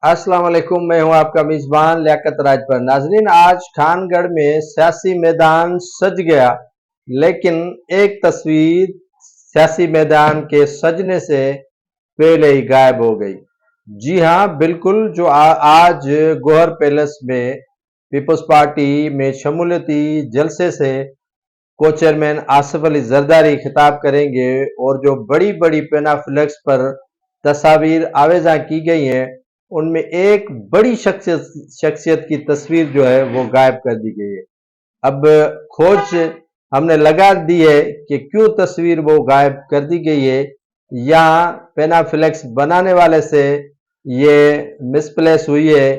अस्सलाम वालेकुम, मैं हूं आपका मेजबान लियाकत राजपर। नाजरीन, आज खानगढ़ में सियासी मैदान सज गया, लेकिन एक तस्वीर सियासी मैदान के सजने से पहले ही गायब हो गई। जी हां, बिल्कुल, जो आज गौहर पैलेस में पीपल्स पार्टी में शमूलियती जलसे से को चेयरमैन आसिफ अली जरदारी खिताब करेंगे और जो बड़ी बड़ी पेनाफ्लेक्स पर तस्वीर आवेजा की गई हैं, उनमें एक बड़ी शख्सियत की तस्वीर जो है वो गायब कर दी गई है। अब खोज हमने लगा दी है कि क्यों तस्वीर वो गायब कर दी गई है, या पेनाफ्लेक्स बनाने वाले से ये मिसप्लेस हुई है,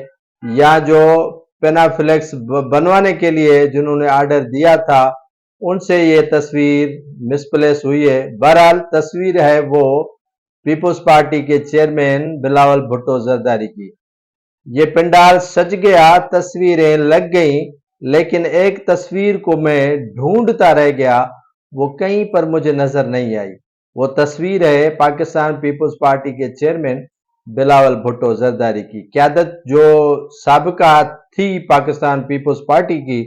या जो पेनाफ्लेक्स बनवाने के लिए जिन्होंने ऑर्डर दिया था उनसे ये तस्वीर मिसप्लेस हुई है। बहरहाल तस्वीर है वो पीपल्स पार्टी के चेयरमैन बिलावल भुट्टो जरदारी की। ये पंडाल सज गया, तस्वीरें लग गई, लेकिन एक तस्वीर को मैं ढूंढता रह गया, वो कहीं पर मुझे नजर नहीं आई। वो तस्वीर है पाकिस्तान पीपल्स पार्टी के चेयरमैन बिलावल भुट्टो जरदारी की। क़यादत जो साबिका थी पाकिस्तान पीपल्स पार्टी की,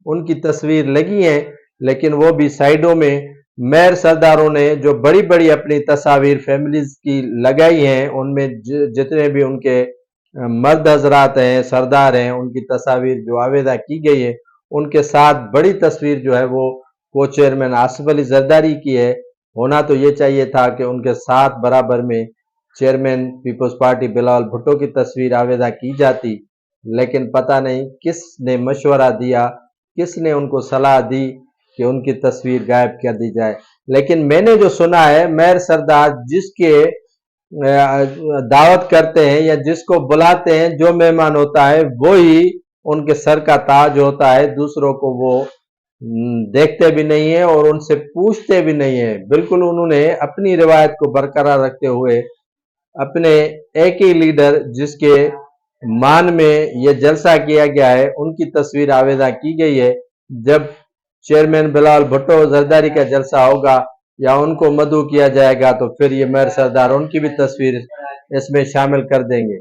उनकी तस्वीर लगी है, लेकिन वो भी साइडों में। मेयर सरदारों ने जो बड़ी बड़ी अपनी तस्वीर फैमिलीज की लगाई हैं, उनमें जितने भी उनके मर्द हजरात हैं, सरदार हैं, उनकी तस्वीर जो आवेदा की गई है, उनके साथ बड़ी तस्वीर जो है वो को चेयरमैन आसिफ अली जरदारी की है। होना तो ये चाहिए था कि उनके साथ बराबर में चेयरमैन पीपल्स पार्टी बिलावल भुट्टो की तस्वीर आवेदा की जाती, लेकिन पता नहीं किसने मशवरा दिया, किसने उनको सलाह दी कि उनकी तस्वीर गायब कर दी जाए। लेकिन मैंने जो सुना है, मेयर सरदार जिसके दावत करते हैं या जिसको बुलाते हैं, जो मेहमान होता है वो ही उनके सर का ताज होता है। दूसरों को वो देखते भी नहीं है और उनसे पूछते भी नहीं है। बिल्कुल उन्होंने अपनी रिवायत को बरकरार रखते हुए अपने एक ही लीडर जिसके मान में यह जलसा किया गया है, उनकी तस्वीर आवेदा की गई है। जब चेयरमैन बिलावल भुट्टो जरदारी का जलसा होगा या उनको मदऊ किया जाएगा, तो फिर ये मेयर सरदार उनकी भी तस्वीर इसमें शामिल कर देंगे।